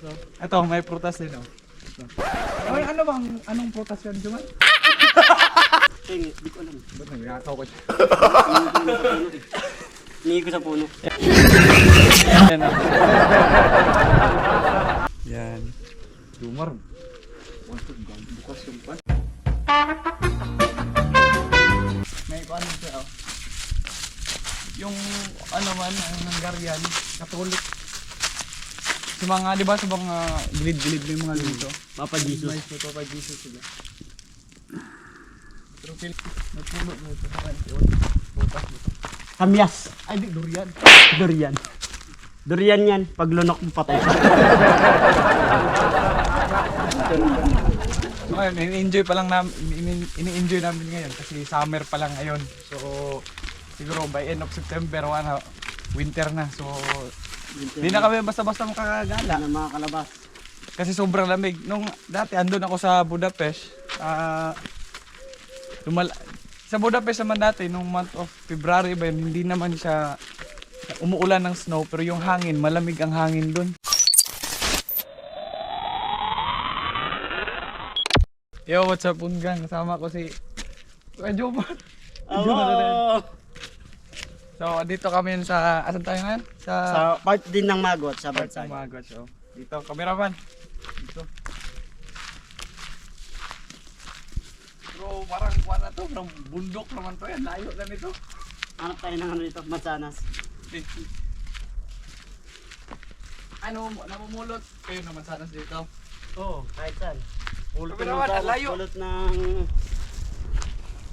oh. Ito, may prutas din oh. Ito. Ay, anong prutas yun, Juman? Hindi ko alam. Ba't nagkakaw ko siya? Hingi ko sa puno. Yan oh. Yan. Dumar. Bukas yung pan. May ano siya oh. Yung ano man, ang Hungarian, Catholic. Sa mga, di ba sa mga gilid-gilid may mga dito? Papa Jesus. May Papa Jesus sila. Pero nagpulot mo ito sa kanya. Bukas mo ito. Kamyas. Ay, di, durian. Durian. Durian yan. Pag lunok mo patay siya. Ngayon, ini-enjoy pa lang namin, ini-enjoy namin ngayon kasi summer pa lang ngayon. So, siguro by end of September, winter na. So, hindi na kami basta-basta makakagala. Na mga kalabas. Kasi sobrang lamig. Nung dati, andun ako sa Budapest. Sa Budapest naman dati, nung month of February ba yun, hindi naman siya umuulan ng snow. Pero yung hangin, malamig ang hangin dun. Yo, what's up, Ungang? Kasama ko si Jomar. Oh! So, dito kami sa, asan tayo ngayon? Sa part din ng Magot, sa Part ng Barsay. Magot. So, dito, cameraman. Dito. Bro, parang kuha na to, parang bundok naman to yan. Layo na nito. Hanap tayo ng ano dito, Mansanas. Ano, namumulot kayo naman sana dito. Oo, kahit saan. Pulot Pero naman, ang layo. Pulot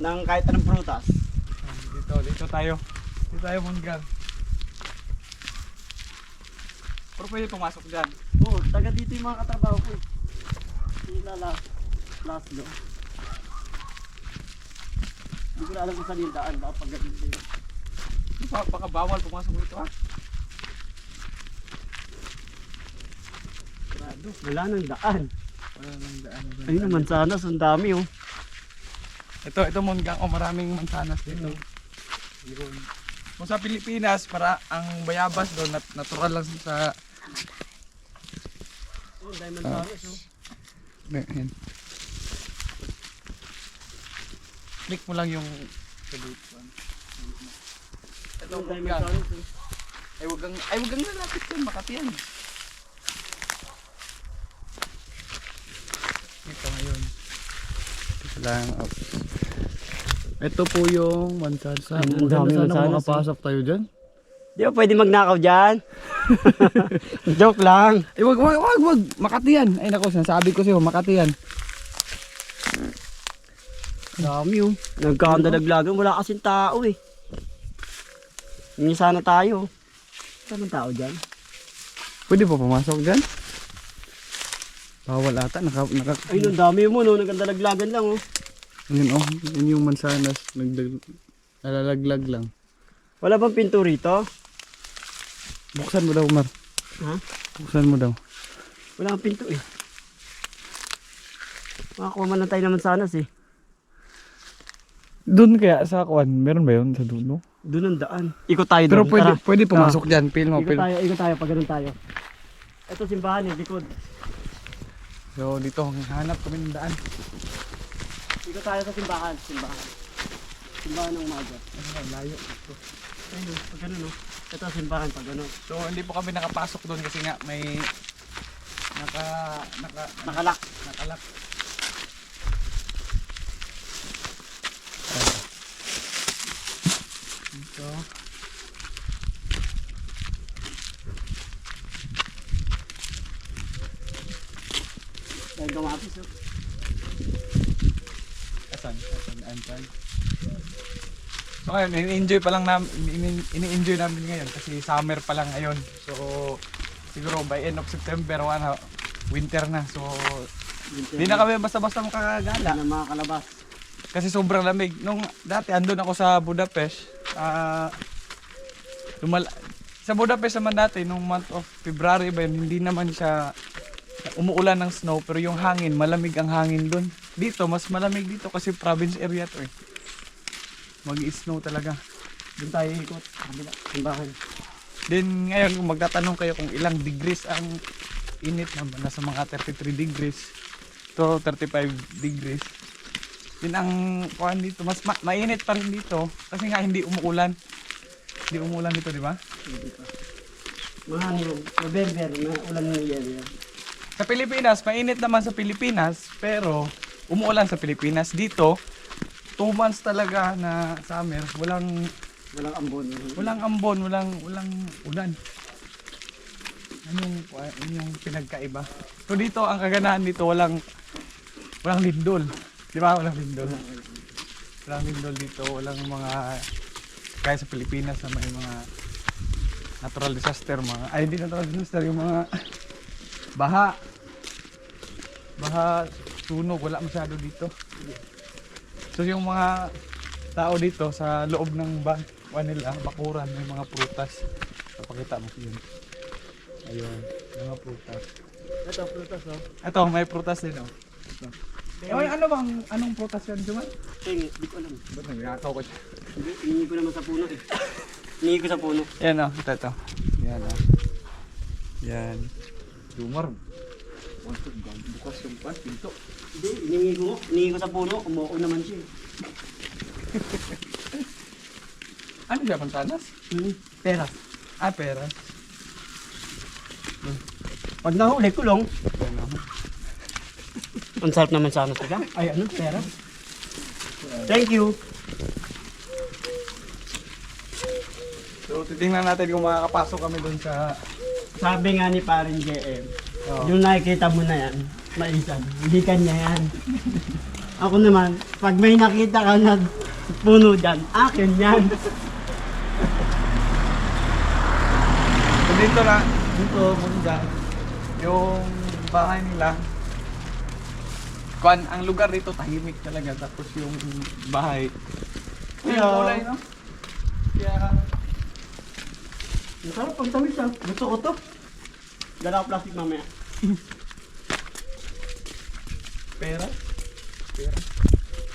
ng kahit anong prutas. Dito tayo. Dito tayo, Mungang. Pero pwede pumasok dyan. Oo, taga dito yung mga katrabaho ko. Sila last do. Hindi ko na alam kung saan yung daan. Baka pag ganun sila. Baka bawal pumasok dito ha. Wala nang daan. Wala nang daan. Ayun ang Mansanas, ang dami oh. Ito Mungang, maraming mansanas dito. Yun. Kung sa Pilipinas, para ang bayabas doon, natural lang sa... Ayun, dahil Mansanas oh. Yan. Click mo lang yung... Ito, Ayun, dahil Mungang. Mansanas oh. Ay, wag kang lalapit yan, Makati yan. Ito ngayon. Ito lang. Ito po yung mansanas. Ang dami mansanas, makapasok tayo dyan. Di ba pwede magnakaw dyan? Joke lang. Eh, wag. Makati yan. Ay, naku, sinasabi ko sa'yo, Makati yan. Dami oh. Nagkakandalaglagan, wala kasing tao eh. Hindi sana tayo. Saan ang tao dyan? Pwede pa pumasok dyan? Bawal ata. Ayun, ang dami mo no, nagkandalaglagan lang oh. Yun oh, yun yung mansanas. Nalalaglag lang. Wala bang pinto rito? Buksan mo daw, Mar. Ha? Buksan mo daw. Wala kang pinto eh. Makakuha man lang tayo naman sanas eh. Doon kaya sa kuan, meron ba yun sa dulo? Doon ang daan. Ikot tayo Pero doon. pwede pumasok dyan. Pil mo, pil. Ikot tayo pag ganun tayo. Ito simbahan eh, likod. So dito, hanap kami ng daan. Ikot tayo sa simbahan. Simbahan ng Magot. Layo. Ayun, pag ganun oh. Ito simbahan pag ganun. So hindi po kami nakapasok doon kasi nga may Nakalak. nakalak. Dito. Dahil gumapis oh. Asan? Antan. So ngayon, ini-enjoy pa lang namin, ini-enjoy namin ngayon kasi summer pa lang ngayon. So siguro by end of September, winter na. So hindi na kami basta-basta makakagala. Na mga kalabas. Kasi sobrang lamig. Nung dati, andun ako sa Budapest. Sa Budapest naman dati, nung month of February ba yun, hindi naman siya umuulan ng snow. Pero yung hangin, malamig ang hangin dun. Dito, mas malamig dito kasi province area to eh. Mag-i-snow talaga. Doon tayo ikot. Simbahan. Then ngayon, kung magtatanong kayo kung ilang degrees ang init na nasa mga 33 degrees to 35 degrees. Yun ang kuhan dito, mas mainit pa rin dito kasi nga hindi umuulan. Hindi umuulan dito, di ba? Mga ano, November, mga ulan ng yan. Sa Pilipinas, mainit naman sa Pilipinas, pero umuulan sa Pilipinas. Dito, 2 months talaga na summer, walang ambon. walang ulan. Ano yung pinagkaiba? So dito, ang kaganahan dito, walang lindol. Di ba? Walang lindol. Walang lindol dito, walang mga, kaya sa Pilipinas na may mga natural disaster, hindi natural disaster, yung mga baha, sunog, wala masyado dito. So yung mga tao dito sa loob ng nila, bakuran, may mga prutas. Papakita mo yun. Ayun, mga prutas. Ito, prutas, no? Ito, may prutas din, oh. Ito. Ay, anong prutas yan, Juman? Hindi ko alam. Ba't nagkakaw ko siya? Hiningi ko naman sa puno eh. Hiningi ko sa puno. Yan, oh, ito. Yan, oh. Yan. Jumar. Bukas yung pinto. Hindi, hiningi ko sa puno. Umuo naman siya. Ano siya, mansanas? Pera. Ah, peras. Pag nahuli, kulong. Yan, oh. Ang sarap naman sana sila. Ay, ano? Pera. Thank you. So, titingnan natin kung makakapasok kami dun sa... Sabi nga ni Parin JM, Oh. yung nakikita mo na yan, maisan. Hindi kanya yan. Ako naman, pag may nakita ka na puno dyan, akin yan. So, dito, bunda, yung bahay nila. Ang lugar dito tahimik talaga, tapos yung bahay. Yung Hello. kulay, no? Kaya, Ang sarap pang tamis ah. Gusto ko to. Dala ko plastic mamaya. pera.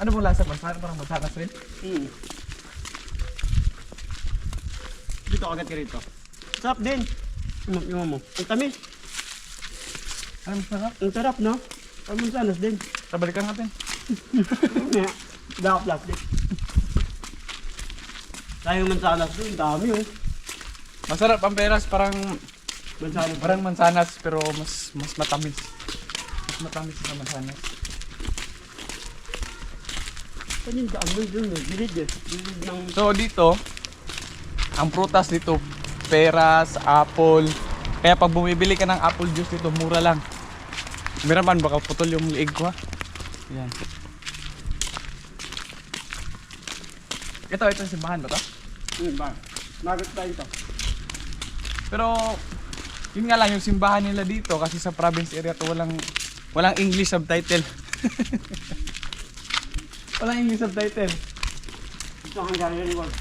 Ano mo lasa? Parang masakas rin? Dito agad ka rito. Sarap din. Yung mo. Ang tamis. Ano masarap? Ang sarap, no? Ang mansanas din. Balikan natin. Mamaya. Dala ko plastic. Tayong mansanas din. Dami oh. Masarap ang peras, parang mansanas pero mas matamis. Mas matamis sa mansanas. Saan yung daan mo dun eh? Gilid eh. Gilid ng... So dito, ang prutas dito, peras, apple. Kaya pag bumibili ka ng apple juice dito, mura lang. Meron man, baka putol yung liig ko ha. Yan. Ito yung simbahan ba to? ba? Magot tayo ito. Pero, yun nga lang yung simbahan nila dito kasi sa province area to walang English subtitle. Walang English subtitle. Ito ang Hungarian word.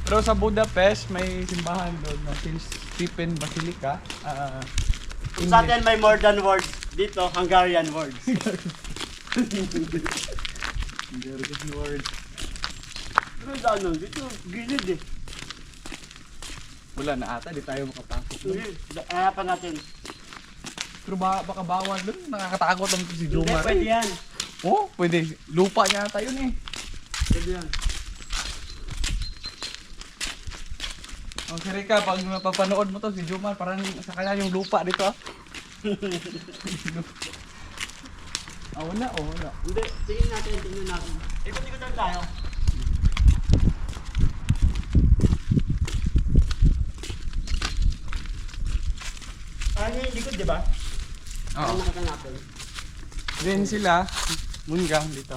Pero sa Budapest, may simbahan doon na St. Stephen Basilica. Sa atin may more than words. Dito, Hungarian words. Hungarian word. Pero sa ano, dito, gilid eh. Wala na ata, di tayo makapasok. Hindi, hanapan natin. Pero baka bawal doon, nakakatakot lang si Hindi, Jomar. pwede yan. Oo, pwede. Lupa niya ata yun eh. Pwede yan. Ang Rika, pag mapapanood mo to si Jomar, parang sa kanya yung lupa dito ah. Wala. Hindi, tingnan natin. Ikot-ikot lang tayo. Ano yung likod, di ba? Oo. Ano nakita natin? Then sila, Mungang dito.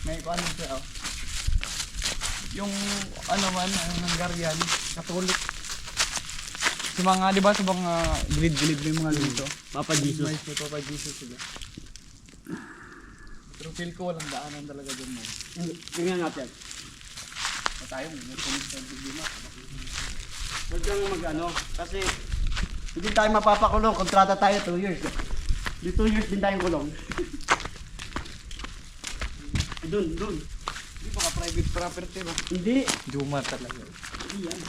May ano siya oh. Yung ano man, ang Hungarian, Catholic. Sa mga, di ba sa mga gilid-gilid may mga dito. Papa Jesus. May Papa Jesus sila. Pero feel ko walang daanan talaga dyan mo. Tingnan natin. Tayo, may pulis sa Bigima. Huwag kang mag-ano, kasi hindi tayo mapapakulong. Kontrata tayo 2 years. Di 2 years din tayong kulong. Doon. Hindi baka private property ba? Hindi. Jomar talaga. Hindi yan.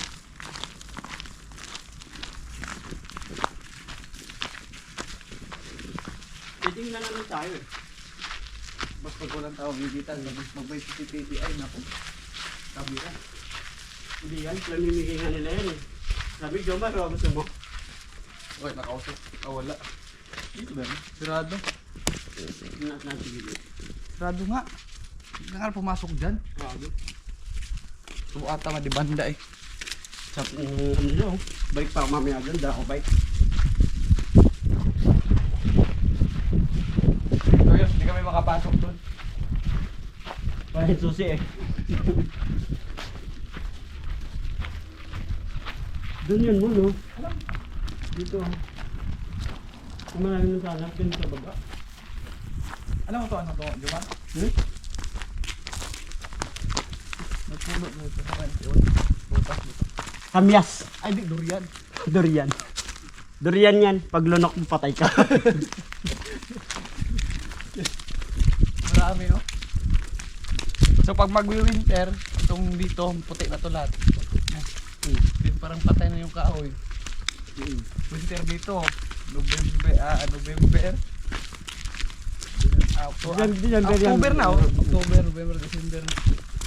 Titingnan naman tayo eh. Mas pag walang tao, bibitan. Magbay CCTV, ay naku. Kabila. Hindi yan, pamimigay nga nila yan eh. Sabi, Jomar, gusto mo? Uy, nakausap. Wala. Dito ba? Sirado. Natigil. Sirado nga. Hindi na nga pumasok dyan. Grabe. Subo ata madibanda eh. Sa ano nila oh. Bike pa ako mamaya dyan, dala ko bike. So yun, hindi kami makapasok doon. Kahit susi eh. Doon yun mo no? Dito. Kung marami nang sanap, dun sa baba. Ano mo to? Ano to? Juma? Hmm? Nagpulo mo ito. Butas dito. Kamyas. Ay, di, durian. Durian. Durian yan. Pag lunok mo, patay ka. Marami, no? So, pag mag-winter, itong dito, puti na to lahat. Din parang patay na yung kahoy. Winter dito, November. October na, oh. October, November, December,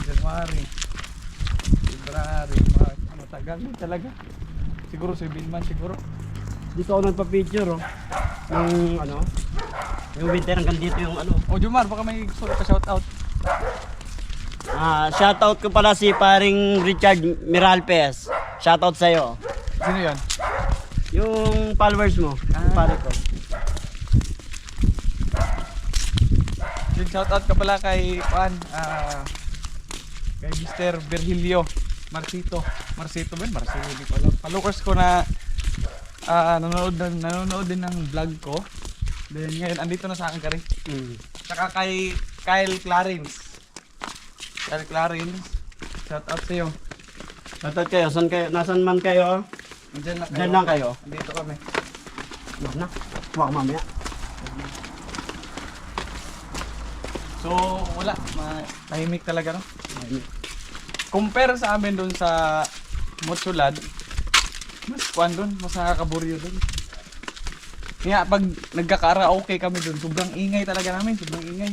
January, February, March. Matagal din talaga. Siguro 7 months siguro. Dito ako nagpa-picture oh. Yung ano, yung winter hanggang dito yung ano. Oh, Jumar, baka may gusto ka shout out. Shoutout ko pala si paring Richard Miralpes. Shoutout sa'yo. Sino yan? Yung followers mo, pare ko. Yung shout out ka pala kay kay Mr. Virgilio Marcito ba yun? Marcelo pala. Followers ko na nanonood din ng vlog ko. Then ngayon andito na sa akin ka rin. Saka kay Kyle Clarence. Shout out sa iyo. Shoutout kayo, saan kayo? Nasaan man kayo? Diyan lang kayo. Andito kami. Wag na. Wag mamaya. So wala, tahimik talaga no. Compare sa amin doon sa Motsulad, mas kuan doon, mas nakakaburyo doon. Kaya pag nagka-karaoke kami doon, sobrang ingay talaga namin, sobrang ingay.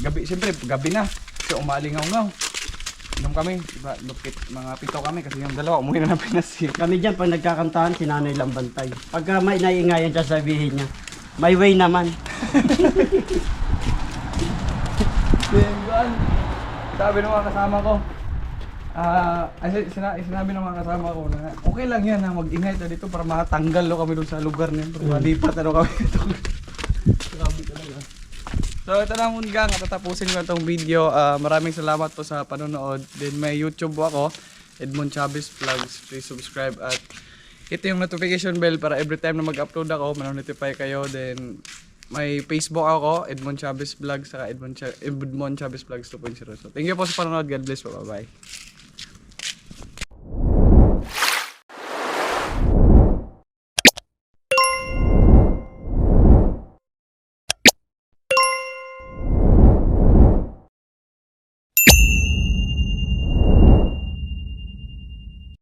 Gabi, siyempre gabi na. So umalingaw-ngaw. Inom kami, diba, lupit, mga 7 kami kasi yung dalawa umuwi na ng Pinas. Kami dyan, pag nagkakantahan, si nanay lang bantay. Pagka may naiingayan siya, sabihin niya, may way naman. Sabi ng mga kasama ko, sinabi ng mga kasama ko na okay lang yan na mag-ingay tayo dito para makatanggal no, kami doon sa lugar niyan. Para malipat ano kami dito. Grabe talaga. So ito na muna gang, tatapusin ko itong video. Maraming salamat po sa panonood. Then may YouTube ako, Edmond Chavez Vlogs. Please subscribe at hit yung notification bell para every time na mag-upload ako, manonotify kayo. Then may Facebook ako, Edmond Chavez Vlogs, saka Edmond Chavez Vlogs 2.0. So thank you po sa panonood. God bless po. Bye-bye.